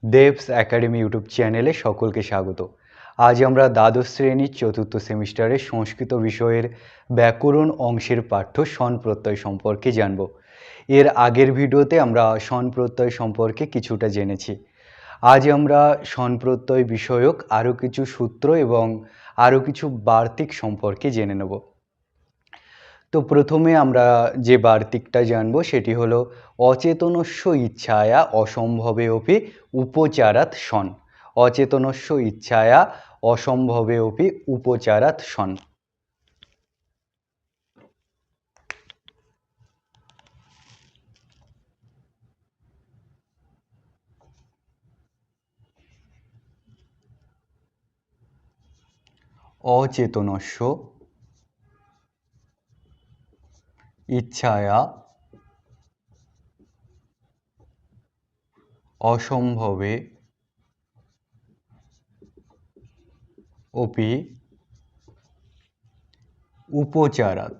দেবস academy YouTube চ্যানেলে সকলকে স্বাগত। আজ আমরা দ্বাদশ শ্রেণীর চতুর্থ সেমিস্টারের সংস্কৃত বিষয়ের ব্যাকরণ অংশের পাঠ্য স্বন প্রত্যয় সম্পর্কে জানব। এর আগের ভিডিওতে আমরা স্বন প্রত্যয় সম্পর্কে কিছুটা জেনেছি। আজ আমরা স্বন প্রত্যয় বিষয়ক আরও কিছু সূত্র এবং আরও কিছু বার্তিক সম্পর্কে জেনে নেব। তো প্রথমে আমরা যে বার্তিকটা জানবো সেটি হলো অচেতনস্য ইচ্ছায়া অসম্ভবে অপি উপচারাৎ সন। অচেতনস্য ইচ্ছায়া অসম্ভবে অপি উপচারাৎ সন। অচেতনস্য ইচ্ছায়া অসম্ভবে অপি উপচারাৎ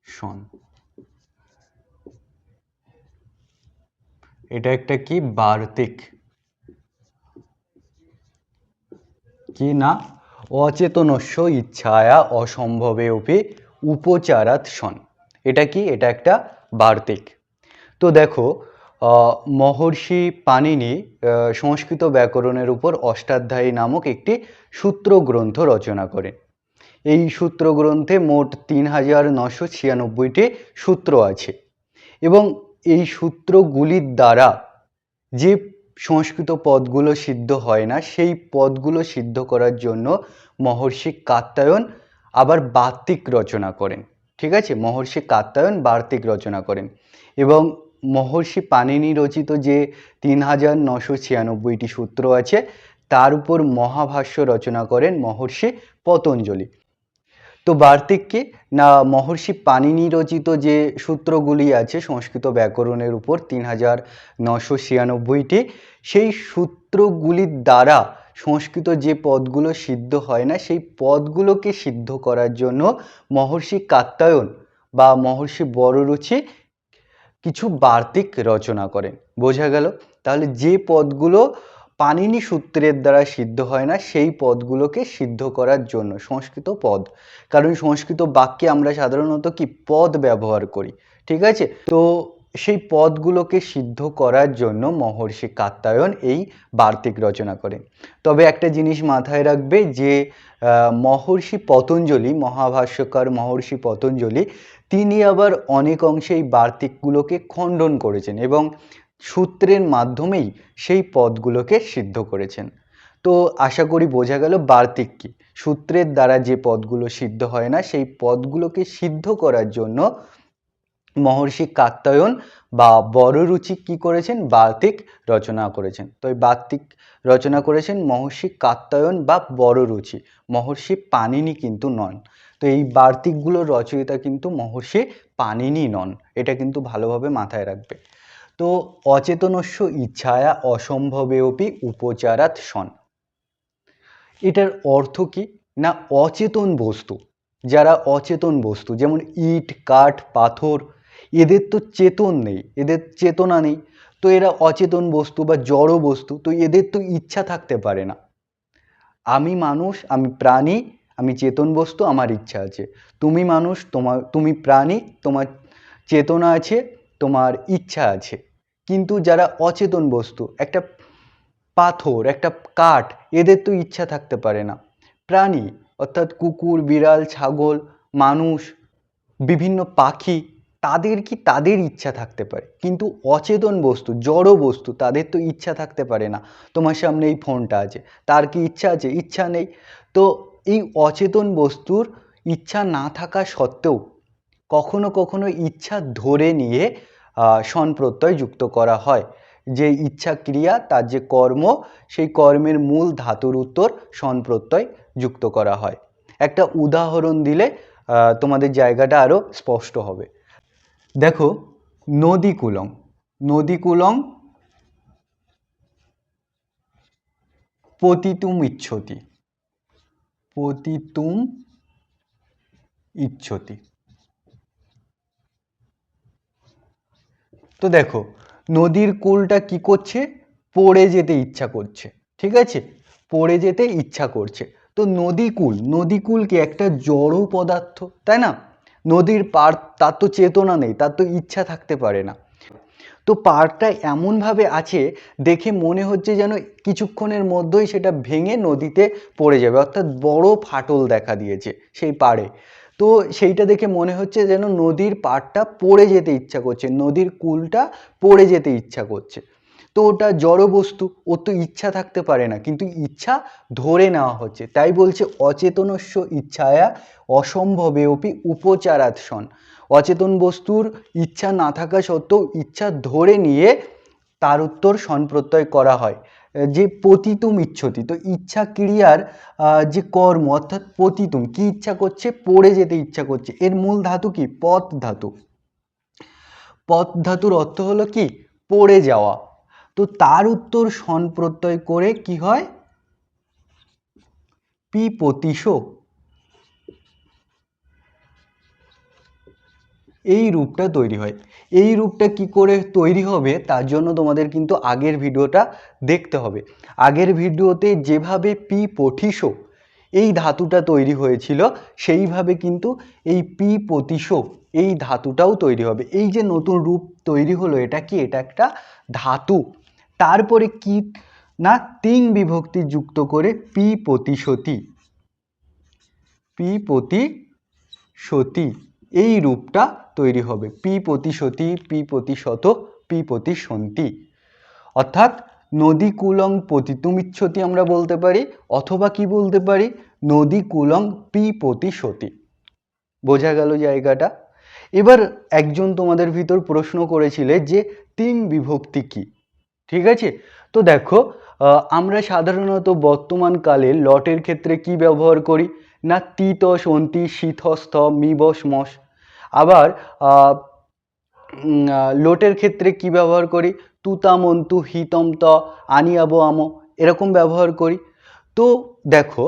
সন। এটা একটা কি বার্তিক, কি না? অচেতনস্য ইচ্ছায়া অসম্ভবে অপি উপচারাৎ সন। এটা কি? এটা একটা বার্তিক। তো দেখো, মহর্ষি পাণিনি সংস্কৃত ব্যাকরণের উপর অষ্টাধ্যায়ী নামক একটি সূত্র গ্রন্থ রচনা করেন। এই সূত্র গ্রন্থে মোট ৩,৯৯৬টি সূত্র আছে এবং এই সূত্রগুলির দ্বারা যে সংস্কৃত পদগুলো সিদ্ধ হয় না সেই পদগুলো সিদ্ধ করার জন্য মহর্ষি কাত্যায়ন আবার বার্তিক রচনা করেন। ঠিক আছে, মহর্ষি কাত্যায়ন বার্তিক রচনা করেন এবং মহর্ষি পাণিনি রচিত যে ৩,৯৯৬টি সূত্র আছে তার উপর মহাভাষ্য রচনা করেন মহর্ষি পতঞ্জলি। তো বার্তিক কি না, মহর্ষি পাণিনি রচিত যে সূত্রগুলি আছে সংস্কৃত ব্যাকরণের উপর ৩,৯৯৬টি, সেই সূত্রগুলির দ্বারা সংস্কৃত যে পদগুলো সিদ্ধ হয় না সেই পদগুলোকে সিদ্ধ করার জন্য মহর্ষি কাত্যায়ন বা মহর্ষি বড়রুচি কিছু বার্তিক রচনা করেন। বোঝা গেল? তাহলে যে পদগুলো পাণিনি সূত্রের দ্বারা সিদ্ধ হয় না সেই পদগুলোকে সিদ্ধ করার জন্য সংস্কৃত পদ, কারণ সংস্কৃত বাক্যে আমরা সাধারণত কি পদ ব্যবহার করি, ঠিক আছে? তো সেই পদগুলোকে সিদ্ধ করার জন্য মহর্ষি কাত্যায়ন এই বার্তিক রচনা করেন। তবে একটা জিনিস মাথায় রাখবে যে মহর্ষি পতঞ্জলি, মহাভাষ্যকার মহর্ষি পতঞ্জলি, তিনি আবার অনেক অংশে এই বার্তিকগুলোকে খণ্ডন করেছেন এবং সূত্রের মাধ্যমেই সেই পদগুলোকে সিদ্ধ করেছেন। তো আশা করি বোঝা গেল বার্তিক কি। সূত্রের দ্বারা যে পদগুলো সিদ্ধ হয় না সেই পদগুলোকে সিদ্ধ করার জন্য মহর্ষি কাত্যায়ন বা বড়রুচি কি করেছেন? বার্তিক রচনা করেছেন। তো এই বার্তিক রচনা করেছেন মহর্ষি কাত্যায়ন বা বড়রুচি, মহর্ষি পাণিনি কিন্তু নন। তো এই বার্তিকগুলোর রচয়িতা কিন্তু মহর্ষি পাণিনি নন, এটা কিন্তু ভালোভাবে মাথায় রাখবে। তো অচেতনস্য ইচ্ছায়া অসম্ভবেপি উপচারাৎ সন, এটার অর্থ কি না, অচেতন বস্তু, যারা অচেতন বস্তু যেমন ইট, কাঠ, পাথর, এদের তো চেতন নেই, এদের চেতনা নেই, তো এরা অচেতন বস্তু বা জড় বস্তু, তো এদের তো ইচ্ছা থাকতে পারে না। আমি মানুষ, আমি প্রাণী, আমি চেতন বস্তু, আমার ইচ্ছা আছে। তুমি মানুষ, তুমি প্রাণী, তোমার চেতনা আছে, তোমার ইচ্ছা আছে। কিন্তু যারা অচেতন বস্তু, একটা পাথর, একটা কাঠ, এদের তো ইচ্ছা থাকতে পারে না। প্রাণী অর্থাৎ কুকুর, বিড়াল, ছাগল, মানুষ, বিভিন্ন পাখি, তাদের ইচ্ছা থাকতে পারে, কিন্তু অচেতন বস্তু, জড় বস্তু, তাদের তো ইচ্ছা থাকতে পারে না। তোমার সামনে এই ফোনটা আছে, তার কি ইচ্ছা আছে? ইচ্ছা নেই। তো এই অচেতন বস্তুর ইচ্ছা না থাকা সত্ত্বেও কখনো কখনো ইচ্ছা ধরে নিয়ে সন প্রত্যয় যুক্ত করা হয়। যে ইচ্ছা ক্রিয়া, তার যে কর্ম, সেই কর্মের মূল ধাতুর উত্তর সন প্রত্যয় যুক্ত করা হয়। একটা উদাহরণ দিলে তোমাদের জায়গাটা আরও স্পষ্ট হবে। দেখো, নদীকুলং, নদীকুলং পতিতুম ইচ্ছতি, পতিতুম ইচ্ছতি। তো দেখো নদীর কূলটা কি করছে, পড়ে যেতে ইচ্ছা করছে, ঠিক আছে, পড়ে যেতে ইচ্ছা করছে। তো নদীকূল কি একটা জড় পদার্থ, তাই না? নদীর পাড়, তার তো চেতনা নেই, তার তো ইচ্ছা থাকতে পারে না। তো পাড়টা এমনভাবে আছে, দেখে মনে হচ্ছে যেন কিছুক্ষণের মধ্যেই সেটা ভেঙে নদীতে পড়ে যাবে, অর্থাৎ বড় ফাটল দেখা দিয়েছে সেই পাড়ে। তো সেইটা দেখে মনে হচ্ছে যেন নদীর পাড়টা পড়ে যেতে ইচ্ছা করছে, নদীর কূলটা পড়ে যেতে ইচ্ছা করছে। তো ওটা জড় বস্তু, ওর তো ইচ্ছা থাকতে পারে না, কিন্তু ইচ্ছা ধরে নেওয়া হচ্ছে, তাই বলছে অচেতনস্য ইচ্ছায়া অসম্ভবে অপি উপচারাৎ সন। অচেতন বস্তুর ইচ্ছা না থাকা সত্ত্বেও ইচ্ছা ধরে নিয়ে তার উত্তর সন প্রত্যয় করা হয়। যে পতিতুম ইচ্ছতি, তো ইচ্ছা ক্রিয়ার যে কর্ম, অর্থাৎ পতিতুম কি ইচ্ছা করছে, পড়ে যেতে ইচ্ছা করছে। এর মূল ধাতু কি, পথ ধাতু। পথ ধাতুর অর্থ হলো কি, পড়ে যাওয়া। তো তার উত্তর সন প্রত্যয় করে কি হয়, পিপতিষ, এই রূপটা তৈরি হয়। এই রূপটা কি করে তৈরি হবে, তার জন্য তোমাদের কিন্তু আগের ভিডিওটা দেখতে হবে। আগের ভিডিওতে যেভাবে পিপঠিষ এই ধাতুটা তৈরি হয়েছিল, সেইভাবে কিন্তু এই পিপতিষ এই ধাতুটাও তৈরি হবে। এই যে নতুন রূপ তৈরি হলো, এটা কি, এটা একটা ধাতু। তারপরে কি না, তিন বিভক্তি যুক্ত করে পিপতিষতি, পিপতিষতি এই রূপটা তৈরি হবে। পিপতিষতি, পিপতিশত, পিপতিষন্তি। অর্থাৎ নদী কুলং পতিতুমিচ্ছতি আমরা বলতে পারি, অথবা কি বলতে পারি, নদী কুলং পিপতিষতি। বোঝা গেল জায়গাটা? এবার একজন তোমাদের ভিতর প্রশ্ন করেছিলে যে তিন বিভক্তি কি, ঠিক আছে? তো দেখো আমরা সাধারণত বর্তমানকালে লটের ক্ষেত্রে কি ব্যবহার করি না, তিতস অন্তি শীতস্থ মিবস মস। আবার লোটের ক্ষেত্রে কি ব্যবহার করি, তুতামন্তু হিতম ত আনিয়াবো আমো, এরকম ব্যবহার করি। তো দেখো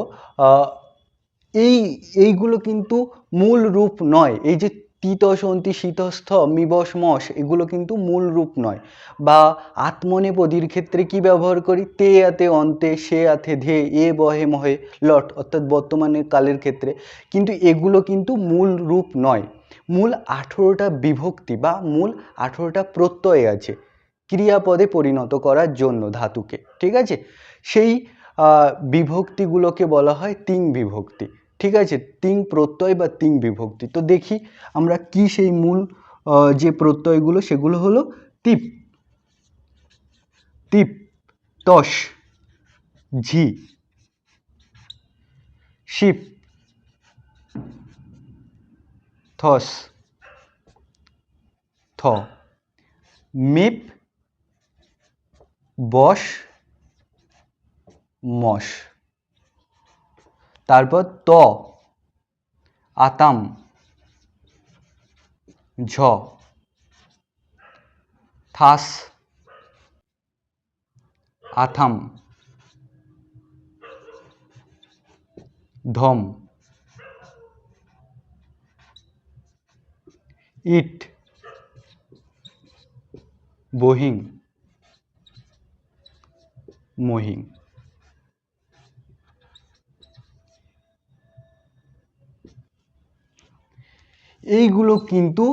এইগুলো কিন্তু মূল রূপ নয়। এই যে তিতসন্তি শীতস্থ মিবস মস, এগুলো কিন্তু মূল রূপ নয়। বা আত্মনেপদীর ক্ষেত্রে কি ব্যবহার করি, তে আতে অন্তে, সে আতে ধে, এ বহে মহে লট, অর্থাৎ বর্তমানের কালের ক্ষেত্রে। কিন্তু এগুলো কিন্তু মূল রূপ নয়। মূল 18টা বিভক্তি বা মূল 18টা প্রত্যয় আছে ক্রিয়াপদে পরিণত করার জন্য ধাতুকে, ঠিক আছে? সেই বিভক্তিগুলোকে বলা হয় তিন বিভক্তি, ঠিক আছে? তিন প্রত্যয় বা তিন বিভক্তি। তো দেখি আমরা কি সেই মূল যে প্রত্যয়গুলো, সেগুলো হলো তিপ, তিপ, তস, ঝি, শিপ, থস, থ, মেপ, বস, মস। তারপর ত, আতাম, ঝ, থাস, আথাম, ধম, ইট, বহিং, মহিং। এইগুলো কিন্তু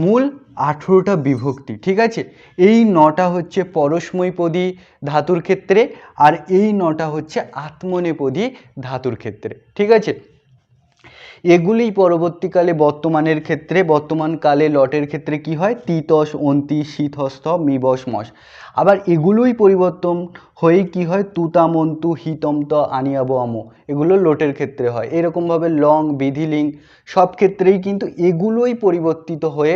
মূল 18টা বিভক্তি, ঠিক আছে? এই 9টা হচ্ছে পরস্মৈপদী ধাতুর ক্ষেত্রে, আর এই 9টা হচ্ছে আত্মনেপদী ধাতুর ক্ষেত্রে, ঠিক আছে? এগুলিই পরবর্তীকালে বর্তমানের ক্ষেত্রে, বর্তমানকালে লটের ক্ষেত্রে কি হয়, তিতস অন্তি শীতস্থ মিবস মস। আবার এগুলোই পরিবর্তন হয়ে কি হয়, তুতামন্তু হিতন্ত আনিয়াবো আমো, এগুলো লোটের ক্ষেত্রে হয়। এরকমভাবে লং, বিধিলিং সব ক্ষেত্রেই কিন্তু এগুলোই পরিবর্তিত হয়ে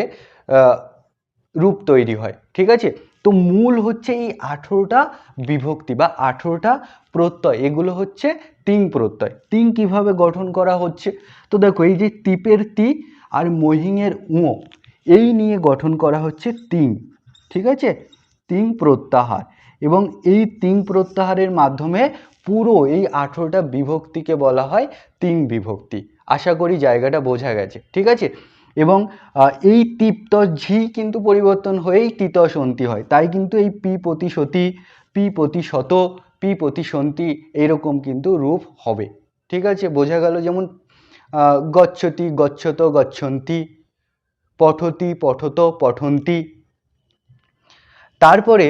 রূপ তৈরি হয়, ঠিক আছে? তো মূল হচ্ছে এই 18টা বিভক্তি বা 18টা প্রত্যয়, এগুলো হচ্ছে তিন প্রত্যয়। তিন কিভাবে গঠন করা হচ্ছে, তো দেখো এই যে তিপের তি আর মহিংয়ের উ, এই নিয়ে গঠন করা হচ্ছে তিন, ঠিক আছে? তিন প্রত্যাহার, এবং এই তিন প্রত্যাহারের মাধ্যমে পুরো এই 18টা বিভক্তিকে বলা হয় তিন বিভক্তি। আশা করি জায়গাটা বোঝা গেছে, ঠিক আছে? এবং এই তিপ্ত ঝি কিন্তু পরিবর্তন হয়েই তিতসন্তি হয়, তাই কিন্তু এই পি প্রতিশতি, পি প্রতিশত, পি প্রতিসন্তি এইরকম কিন্তু রূপ হবে। ঠিক আছে, বোঝা গেল? যেমন গচ্ছতি, গচ্ছত, গচ্ছন্তি, পঠতি, পঠত, পঠন্তি। তারপরে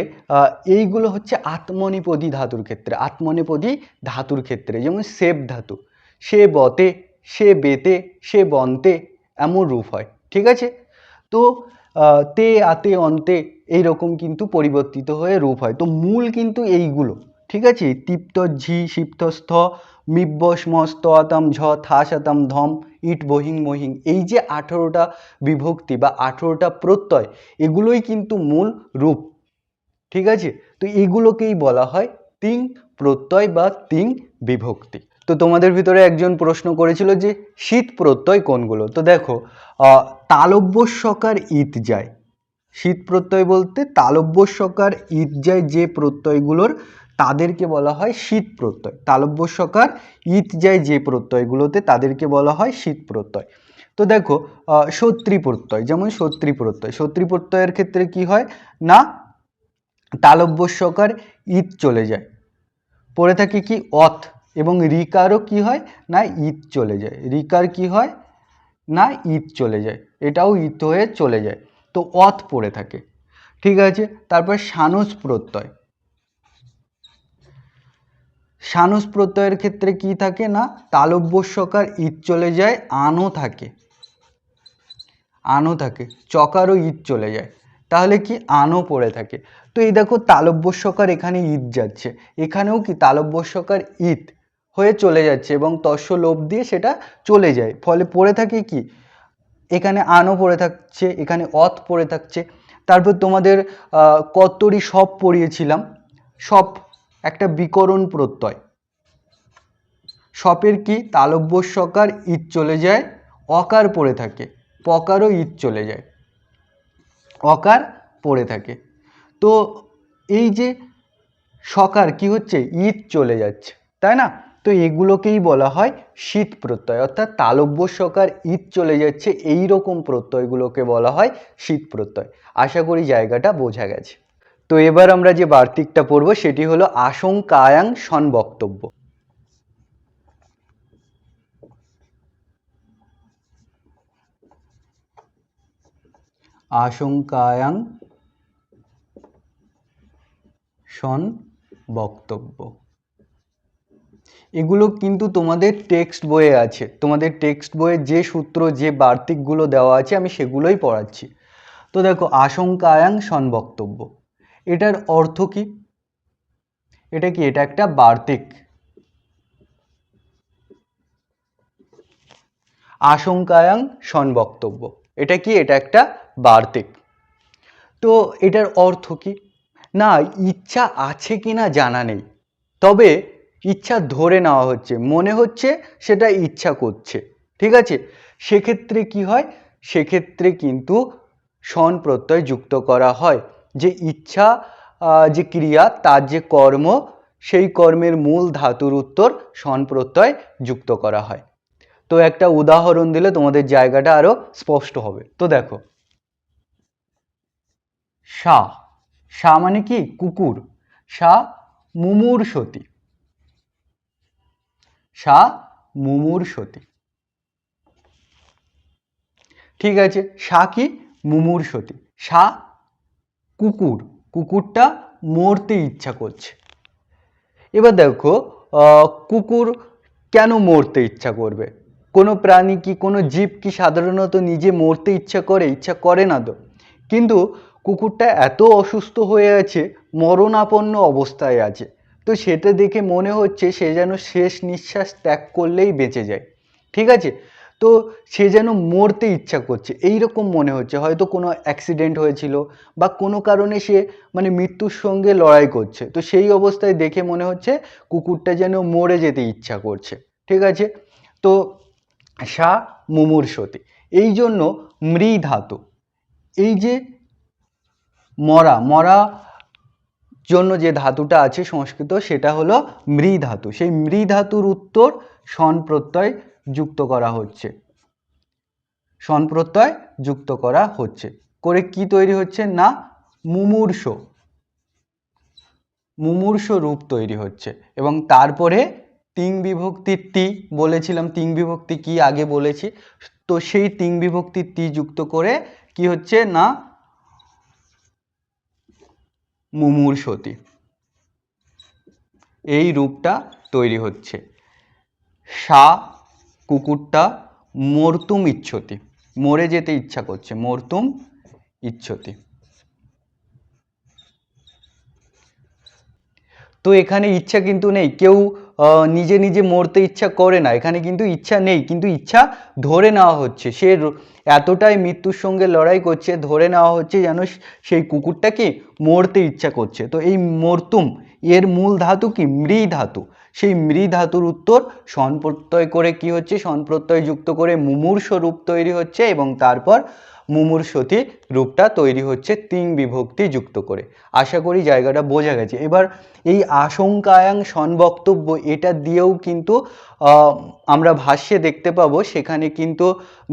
এইগুলো হচ্ছে আত্মনেপদী ধাতুর ক্ষেত্রে। আত্মনেপদী ধাতুর ক্ষেত্রে যেমন সেব ধাতু, সে বতে, সে বেতে, সে বন্তে, এমন রূপ হয়। ঠিক আছে, তো তে, আতে, অন্তে এইরকম কিন্তু পরিবর্তিত হয়ে রূপ হয়। তো মূল কিন্তু এইগুলো। ঠিক আছে, তিপ্ত ঝি, সিপ্ত স্থ, মিব্ব স্ম, স্ত আতাম ঝ, থা সাতাম ধম, ইট বহিং মহিং, এই যে 18টা বিভক্তি বা 18টা প্রত্যয়, এগুলোই কিন্তু মূল রূপ। ঠিক আছে, তো এগুলোকেই বলা হয় তিং প্রত্যয় বা তিং বিভক্তি। তো তোমাদের ভিতরে একজন প্রশ্ন করেছিল যে শীত প্রত্যয় কোনগুলো। তো দেখো, তালব্য সকার ইত যায়, শীত প্রত্যয় বলতে তালব্য সকার ইত যায় যে প্রত্যয়গুলোর, তাদেরকে বলা হয় শীত প্রত্যয়। তালব্য সকার ইত যায় যে প্রত্যয়গুলোতে, তাদেরকে বলা হয় শীত প্রত্যয়। তো দেখো, সত্রী প্রত্যয়, যেমন সত্রী প্রত্যয়, সত্রী প্রত্যয়ের ক্ষেত্রে কি হয় না, তালব্য সকার ইত চলে যায়, পড়ে থাকে কি অথ, এবং রিকারও কি হয় না ইত চলে যায়, রিকার কি হয় না ইত চলে যায়, এটাও ইত হয়ে চলে যায়, তো অথ পড়ে থাকে। ঠিক আছে, তারপর সানুস প্রত্যয়, সানুস প্রত্যয়ের ক্ষেত্রে কি থাকে না, তালব্য সকার ইত চলে যায়, আনো থাকে, আনো থাকে, চকারও ইত চলে যায়, তাহলে কি আনো পড়ে থাকে। তো এই দেখো তালব্য সকার এখানে ইত যাচ্ছে, এখানেও কি তালব্য সকার ইত হয়ে চলে যাচ্ছে এবং তস্য লোভ দিয়ে সেটা চলে যায়, ফলে পড়ে থাকে কি, এখানে আনো পড়ে থাকছে, এখানে অথ পড়ে থাকছে। তারপর তোমাদের কত্তরি সব পড়িয়েছিলাম, সব একটা বিকরণ প্রত্যয়, সপের কি তালব্য সকার ইত চলে যায়, অকার পড়ে থাকে, পকারও ইত চলে যায়, অকার পড়ে থাকে। তো এই যে সকার কি হচ্ছে, ইত চলে যাচ্ছে, তাই না? তো এগুলোকেই বলা হয় শীত প্রত্যয়, অর্থাৎ তালব্য সকার ইত চলে যাচ্ছে এই রকম প্রত্যয়গুলোকে বলা হয় শীত প্রত্যয়। আশা করি জায়গাটা বোঝা গেছে। তো এবার আমরা যে বার্তিকটা পড়ব সেটি হলো আশঙ্কায়াং সনবক্তব্য। আশঙ্কায়াং সন বক্তব্য, এগুলো কিন্তু তোমাদের টেক্সট বইয়ে আছে, তোমাদের টেক্সট বইয়ে যে সূত্র যে বার্তিকগুলো দেওয়া আছে আমি সেগুলোই পড়াচ্ছি। তো দেখো, আশঙ্কায়াং সন বক্তব্য, এটার অর্থ কি, এটা কি, এটা একটা বার্তিক। আশঙ্কায়াং সন বক্তব্য, এটা কি, এটা একটা বার্তিক। তো এটার অর্থ কি না, ইচ্ছা আছে কিনা জানা নেই, তবে ইচ্ছা ধরে নেওয়া হচ্ছে, মনে হচ্ছে সেটা ইচ্ছা করছে। ঠিক আছে, সেক্ষেত্রে কি হয়, সেক্ষেত্রে কিন্তু সন প্রত্যয় যুক্ত করা হয়, যে ইচ্ছা যে ক্রিয়া, তার যে কর্ম, সেই কর্মের মূল ধাতুর উত্তর সন প্রত্যয় যুক্ত করা হয়। তো একটা উদাহরণ দিলে তোমাদের জায়গাটা আরো স্পষ্ট হবে। তো দেখো, সা, সা মানে কি কুকুর, সা মুমূর্ষতি, সা মুমূর্ষতি। ঠিক আছে, সা কি মুমূর্ষতি, সা কুকুর, কুকুরটা মরতে ইচ্ছা করছে। এবার দেখো, কুকুর কেন মরতে ইচ্ছা করবে, কোনো প্রাণী কি, কোনো জীব কি সাধারণত নিজে মরতে ইচ্ছা করে, ইচ্ছা করে না তো, কিন্তু কুকুরটা এত অসুস্থ হয়ে আছে, মরণাপন্ন অবস্থায় আছে, তো সেটা দেখে মনে হচ্ছে সে যেন শেষ নিঃশ্বাস ত্যাগ করলেই বেঁচে যায়। ঠিক আছে, তো সে যেন মরতে ইচ্ছা করছে এই রকম মনে হচ্ছে, হয়তো কোনো অ্যাক্সিডেন্ট হয়েছিল বা কোনো কারণে সে মানে মৃত্যুর সঙ্গে লড়াই করছে, তো সেই অবস্থায় দেখে মনে হচ্ছে কুকুরটা যেন মরে যেতে ইচ্ছা করছে। ঠিক আছে, তো সা মুমূর্ষতি, এই জন্য মৃ ধাতু, এই যে মরা, মরা জন্য যে ধাতুটা আছে সংস্কৃত, সেটা হলো মৃ ধাতু, সেই মৃ ধাতুর উত্তর সন প্রত্যয় যুক্ত করা হচ্ছে, সন প্রত্যয় যুক্ত করা হচ্ছে, করে কি তৈরি হচ্ছে না মুমূর্ষ, মুমূর্ষ রূপ তৈরি হচ্ছে। এবং তারপরে তিং বিভক্তির তি বলেছিলাম, তিং বিভক্তি কি আগে বলেছি, তো সেই তিং বিভক্তির তি যুক্ত করে কি হচ্ছে না মুমূর্ষতি, এই রূপটা তৈরি হচ্ছে। সা কুকুরটা মর্তুম ইচ্ছতি, মরে যেতে ইচ্ছা করছে, মর্তুম ইচ্ছতি। তো এখানে ইচ্ছা কিন্তু নেই, কেউ নিজে নিজে মরতে ইচ্ছা করে না, এখানে কিন্তু ইচ্ছা নেই, কিন্তু ইচ্ছা ধরে নেওয়া হচ্ছে। সে এতটাই মৃত্যুর সঙ্গে লড়াই করছে, ধরে নেওয়া হচ্ছে যেন সেই কুকুরটাকে মরতে ইচ্ছা করছে। তো এই মর্তুম এর মূল ধাতু কি মৃ ধাতু, সেই মৃ ধাতুর উত্তর সন প্রত্যয় করে কি হচ্ছে, সন প্রত্যয় যুক্ত করে মুমূর্ষ রূপ তৈরি হচ্ছে, এবং তারপর মুমূর্ষতি রূপটা তৈরি হচ্ছে তিং বিভক্তি যুক্ত করে। আশা করি জায়গাটা বোঝা গেছে। এবার এই আশঙ্কায়াং সনবক্তব্য এটা দিয়েও কিন্তু আমরা ভাষ্যে দেখতে পাবো, সেখানে কিন্তু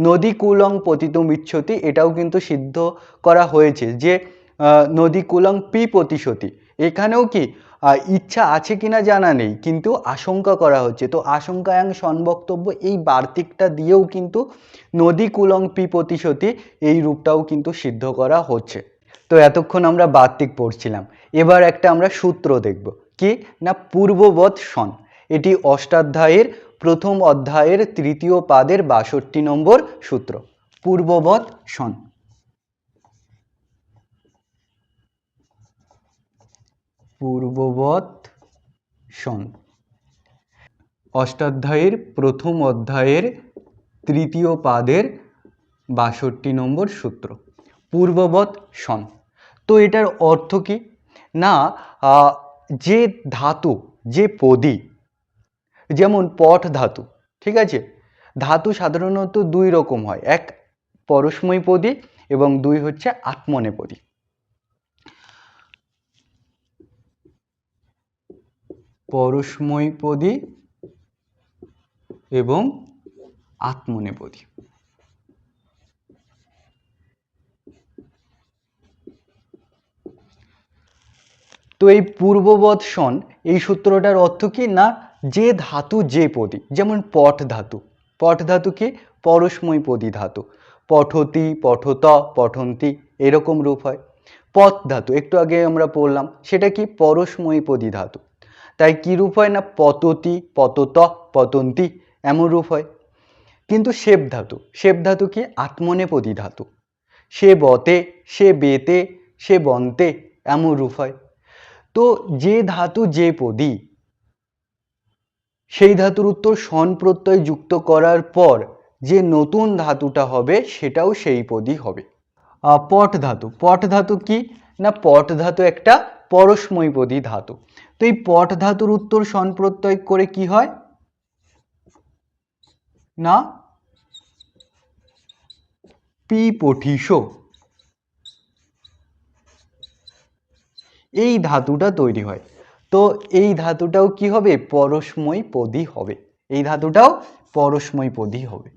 নদী কুলং পতিতুম ইচ্ছতি এটাও কিন্তু সিদ্ধ করা হয়েছে যে নদী কুলং পি প্রতিশতি, এখানেও কি ইচ্ছা আছে কিনা জানা নেই, কিন্তু আশঙ্কা করা হচ্ছে। তো আশঙ্কায়াং সনবক্তব্য এই বার্তিকটা দিয়েও কিন্তু নদী কুলং পি প্রতিশতি এই রূপটাও কিন্তু সিদ্ধ করা হচ্ছে। তো এতক্ষণ আমরা বার্তিক পড়ছিলাম, এবার একটা আমরা সূত্র দেখব, কি না পূর্ববৎ সন, এটি অষ্টাধ্যায়ের প্রথম অধ্যায়ের তৃতীয় পাদের ৬২ নম্বর সূত্র। পূর্ববৎ সন, পূর্ববৎ সন, অষ্টাধ্যায়ের প্রথম অধ্যায়ের তৃতীয় পাদের ৬২ নম্বর সূত্র, পূর্ববৎ সন। তো এটার অর্থ কি না যে ধাতু, যে পদী, যেমন পট ধাতু, ঠিক আছে, ধাতু সাধারণত দুই রকম হয়, এক পরস্মৈ পদী এবং দুই হচ্ছে আত্মনেপদী। পরস্মৈ পদী এবং আত্মনেপদী। তো এই পূর্ববৎ সন এই সূত্রটার অর্থ কি না যে ধাতু যে পদী, যেমন পট ধাতু, পট ধাতু কি পরস্মৈ পদী ধাতু, পঠতি পঠত পঠন্তি এরকম রূপ হয়। পথ ধাতু একটু আগে আমরা পড়লাম, সেটা কি পরস্মৈ পদী ধাতু, তাই কি রূপ হয় না পততি পতত পতন্তি এমন রূপ হয়। কিন্তু শেপ ধাতু, শেপ ধাতু কি আত্মনেপদী ধাতু, সে বতে সে বেতে সে বন্তে এমন রূপ হয়। তো যে ধাতু যে পদী, সেই ধাতুর উত্তর সন প্রত্যয় যুক্ত করার পর যে নতুন ধাতুটা হবে সেটাও সেই পদী হবে। পট ধাতু, পট ধাতু কি না পট ধাতু একটা পরস্মৈ পদী ধাতু। তো এই পট ধাতুর উত্তর সন প্রত্যয় করে কি হয় না পি পঠিস, এই ধাতুটা তৈরি হয়। তো এই ধাতুটাও কি হবে পরস্মৈ পদী হবে, এই ধাতুটাও পরস্মৈ পদী হবে।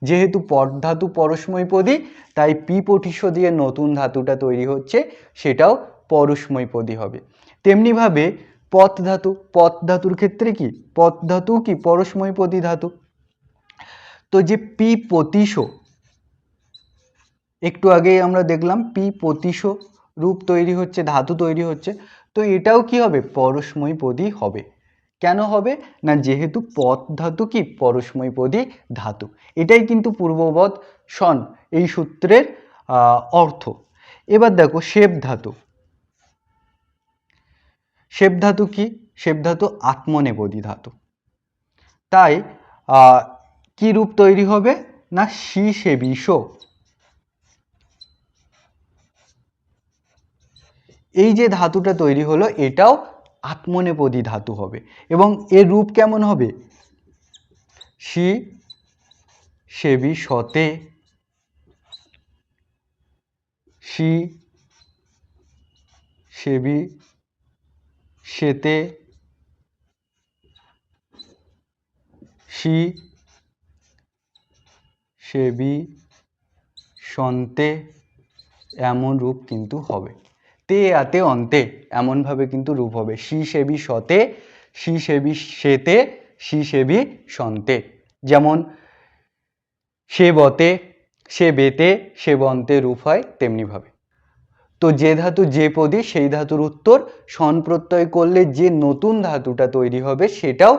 যেহেতু পট ধাতু পরস্মৈ পদী, তাই পি পঠিস দিয়ে নতুন ধাতুটা তৈরি হচ্ছে, সেটাও পরস্মৈ পদী হবে। তেমনিভাবে পথ ধাতু, পথ ধাতুর ক্ষেত্রে কি পথ ধাতু কি পরস্মৈ পদী ধাতু। তো যে পি পতিশ, একটু আগে আমরা দেখলাম পি পতিশ রূপ তৈরি হচ্ছে, ধাতু তৈরি হচ্ছে, তো এটাও কি হবে পরস্মৈ পদী হবে। কেন হবে না যেহেতু পথ ধাতু কি পরস্মৈ পদী ধাতু। এটাই কিন্তু পূর্ববৎ সন এই সূত্রের অর্থ। এবার দেখো শেপ ধাতু, শেপ ধাতু কি শেপ ধাতু আত্মনেপদী ধাতু, তাই কি রূপ তৈরি হবে না শি সেবিষ, এই যে ধাতুটা তৈরি হলো এটাও আত্মনেপদী ধাতু হবে। এবং এর রূপ কেমন হবে শি সেবিষতে, শি সেবিষেতে, শি সেবিষতে সন্তে এমন রূপ কিন্তু হবে। তে আতে অন্তে এমনভাবে কিন্তু রূপ হবে। সি সেবি সতে, সি সেবি সেতে, সি সেবি সন্তে। যেমন সে বতে, সে বেতে, সে বন্তে রূপ হয় তেমনিভাবে। তো যে ধাতু যে পদী সেই ধাতুর উত্তর সন প্রত্যয় করলে যে নতুন ধাতুটা তৈরি হবে সেটাও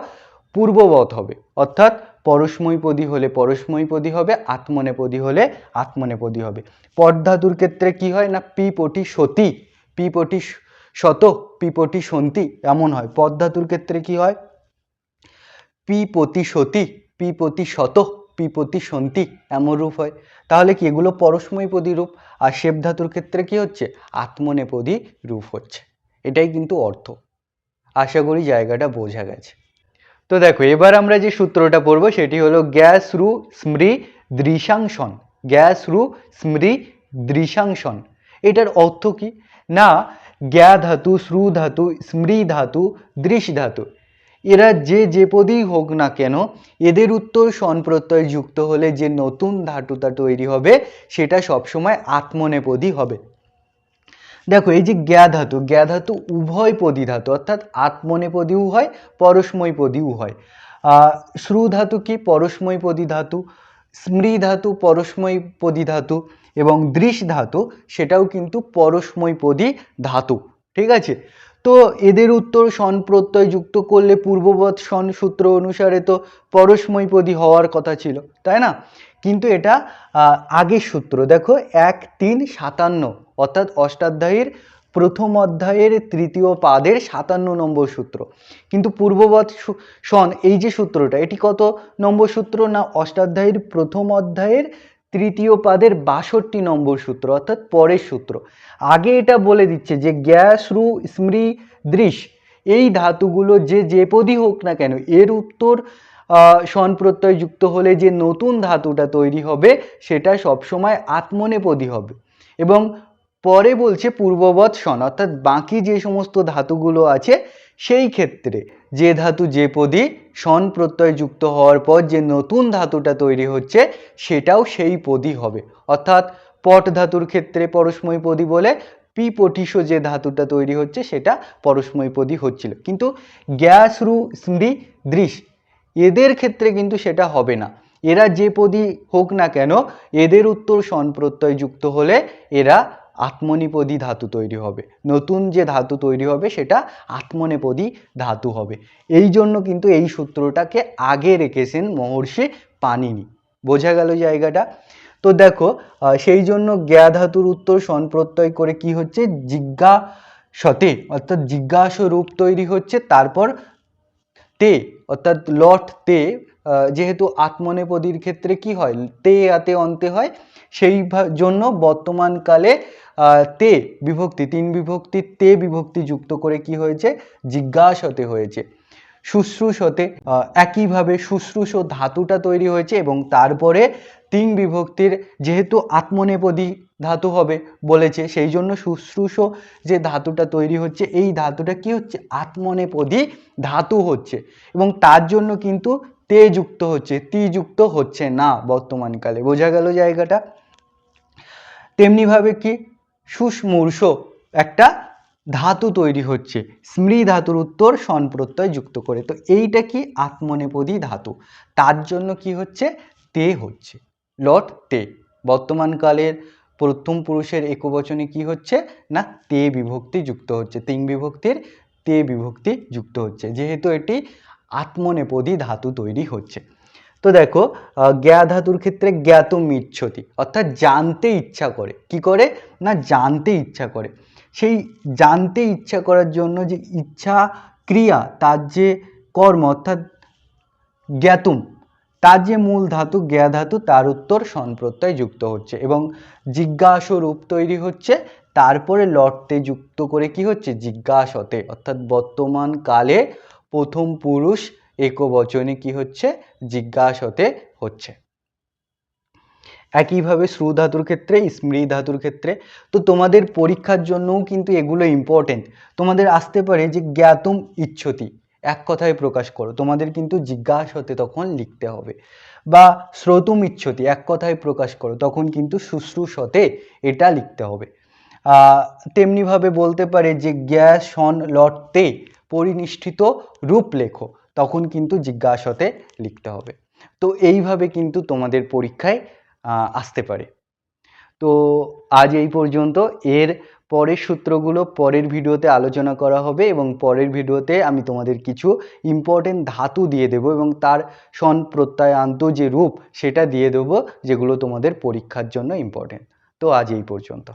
পূর্ববৎ হবে, অর্থাৎ পরস্মৈপদী হলে পরস্মৈপদী হবে, আত্মনেপদী হলে আত্মনেপদী হবে। পদ ধাতুর ক্ষেত্রে কি হয় না পিপটি সতী, পিপটি শত, পিপটি সন্তি এমন হয়। পদ ধাতুর ক্ষেত্রে কি হয় পিপতি সতী, পিপতি শত, পিপতি সন্তি এমন রূপ হয়। তাহলে কি এগুলো পরস্মৈপদী রূপ। আর শেপ ধাতুর ক্ষেত্রে কি হচ্ছে আত্মনেপদী রূপ হচ্ছে। এটাই কিন্তু অর্থ। আশা করি জায়গাটা বোঝা গেছে। তো দেখো এবার আমরা যে সূত্রটা পড়বো সেটি হলো গ্যাস রু স্মৃ দৃশাংশন। গ্যাস রু স্মৃ দৃশাংশন এটার অর্থ কি না জ্ঞা ধাতু, শ্রু ধাতু, স্মৃ ধাতু, দৃশ ধাতু এরা যে পদেই হোক না কেন এদের উত্তর সন প্রত্যয় যুক্ত হলে যে নতুন ধাতুটা তৈরি হবে সেটা সবসময় আত্মনেপদী হবে। দেখো এই যে জ্ঞা ধাতু উভয় পদী ধাতু, অর্থাৎ আত্মনেপদীও হয় পরস্মৈপদীও হয়। শ্রু ধাতু কি পরস্মৈপদী ধাতু, স্মৃ ধাতু পরস্মৈপদী ধাতু এবং দৃশ ধাতু সেটাও কিন্তু পরস্মৈপদী ধাতু। ঠিক আছে, তো এদের উত্তর সন প্রত্যয় যুক্ত করলে পূর্ববৎ সন সূত্র অনুসারে তো পরস্মৈপদী হওয়ার কথা ছিল, তাই না? কিন্তু এটা আগের সূত্র দেখো 1-3-57 অর্থাৎ অষ্টাধ্যায়ীর প্রথম অধ্যায়ের তৃতীয় পাদের 57 নম্বর সূত্র। কিন্তু পূর্ববৎ সন এই যে সূত্রটা এটি কত নম্বর সূত্র না অষ্টাধ্যায়ীর প্রথম অধ্যায়ের তৃতীয় পাদের 62 নম্বর সূত্র, অর্থাৎ পরের সূত্র। আগে এটা বলে দিচ্ছে যে গ্যাস রু স্মৃ দৃশ এই ধাতুগুলো যে পদই হোক না কেন এর উত্তর সন প্রত্যয় যুক্ত হলে যে নতুন ধাতুটা তৈরি হবে সেটা সবসময় আত্মনেপদী হবে। এবং পরে বলছে পূর্ববৎ সন, অর্থাৎ বাকি যে সমস্ত ধাতুগুলো আছে সেই ক্ষেত্রে যে ধাতু যে পদী সন প্রত্যয় যুক্ত হওয়ার পর যে নতুন ধাতুটা তৈরি হচ্ছে সেটাও সেই পদী হবে। অর্থাৎ পট ধাতুর ক্ষেত্রে পরস্মৈপদী বলে পিপটিশ যে ধাতুটা তৈরি হচ্ছে সেটা পরস্মৈপদী হচ্ছিল, কিন্তু গ্যাস রু স্মৃ দৃশ এদের ক্ষেত্রে কিন্তু সেটা হবে না। এরা যে পদী হোক না কেন এদের উত্তর সন প্রত্যয় যুক্ত হলে এরা আত্মনেপদী ধাতু তৈরি হবে। নতুন যে ধাতু তৈরি হবে সেটা আত্মনেপদী ধাতু হবে। এই জন্য কিন্তু এই সূত্রটাকে আগে রেখেছেন মহর্ষি পাণিনি। বোঝা গেল জায়গাটা? তো দেখো সেই জন্য জ্ঞা ধাতুর উত্তর সন প্রত্যয় করে কি হচ্ছে জিজ্ঞাসতে, অর্থাৎ জিজ্ঞাস রূপ তৈরি হচ্ছে। তারপর তে অর্থাৎ লট তে, যেহেতু আত্মনেপদীর ক্ষেত্রে কি হয় তে আতে অন্তে হয় সেই জন্য বর্তমানকালে তে বিভক্তি 3 বিভক্তি তে বিভক্তি যুক্ত করে কি হয়েছে জিজ্ঞাসতে হয়েছে। শুশ্রূষতে একইভাবে শুশ্রূষ ধাতুটা তৈরি হয়েছে এবং তারপরে 3 বিভক্তির যেহেতু আত্মনেপদী ধাতু হবে বলেছে সেই জন্য শুশ্রূষ যে ধাতুটা তৈরি হচ্ছে এই ধাতুটা কি হচ্ছে আত্মনেপদী ধাতু হচ্ছে এবং তার জন্য কিন্তু তে যুক্ত হচ্ছে, তি যুক্ত হচ্ছে না বর্তমানকালে। বোঝা গেল জায়গাটা? তেমনিভাবে কি শুষ্মূর্ষ একটা ধাতু তৈরি হচ্ছে স্মৃ ধাতুর উত্তর সন প্রত্যয় যুক্ত করে। তো এইটা কি আত্মনেপদী ধাতু, তার জন্য কি হচ্ছে তে হচ্ছে, লট তে। বর্তমানকালের প্রথম পুরুষের একবচনে কি হচ্ছে না তে বিভক্তি যুক্ত হচ্ছে, 3 বিভক্তির তে বিভক্তি যুক্ত হচ্ছে যেহেতু এটি আত্মনেপদী ধাতু তৈরি হচ্ছে। তো দেখো জ্ঞা ধাতুর ক্ষেত্রে জ্ঞাতম ইচ্ছতি, অর্থাৎ জানতে ইচ্ছা করে। কি করে না জানতে ইচ্ছা করে। সেই জানতে ইচ্ছা করার জন্য যে ইচ্ছা ক্রিয়া তার যে কর্ম অর্থাৎ জ্ঞাতুম তার যে মূল ধাতু জ্ঞা ধাতু তার উত্তর সন প্রত্যয় যুক্ত হচ্ছে এবং জিজ্ঞাস রূপ তৈরি হচ্ছে। তারপরে লটতে যুক্ত করে কি হচ্ছে জিজ্ঞাসতে, অর্থাৎ বর্তমান কালে প্রথম পুরুষ একবচনে কি হচ্ছে জিজ্ঞাসতে হচ্ছে। একইভাবে শ্রু ধাতুর ক্ষেত্রে স্মৃ ধাতুর ক্ষেত্রে। তো তোমাদের পরীক্ষার জন্যও কিন্তু এগুলো ইম্পর্টেন্ট। তোমাদের আসতে পারে যে জ্ঞাতম ইচ্ছতি এক কথায় প্রকাশ করো, তোমাদের কিন্তু জিজ্ঞাসতে তখন লিখতে হবে। বা শ্রোতুমিচ্ছতি এক কথায় প্রকাশ করো, তখন কিন্তু শুশ্রূষতে এটা লিখতে হবে। তেমনিভাবে বলতে পারে যে জ্ঞাসন লটতে পরিনিষ্ঠিত রূপ লেখো, তখন কিন্তু জিজ্ঞাসতে লিখতে হবে। তো এইভাবে কিন্তু তোমাদের পরীক্ষায় আসতে পারে। তো আজ এই পর্যন্ত। এর পরের সূত্রগুলো পরের ভিডিওতে আলোচনা করা হবে এবং পরের ভিডিওতে আমি তোমাদের কিছু ইম্পর্টেন্ট ধাতু দিয়ে দেবো এবং তার সন প্রত্যয়ান্ত যে রূপ সেটা দিয়ে দেবো, যেগুলো তোমাদের পরীক্ষার জন্য ইম্পর্টেন্ট। তো আজ এই পর্যন্ত।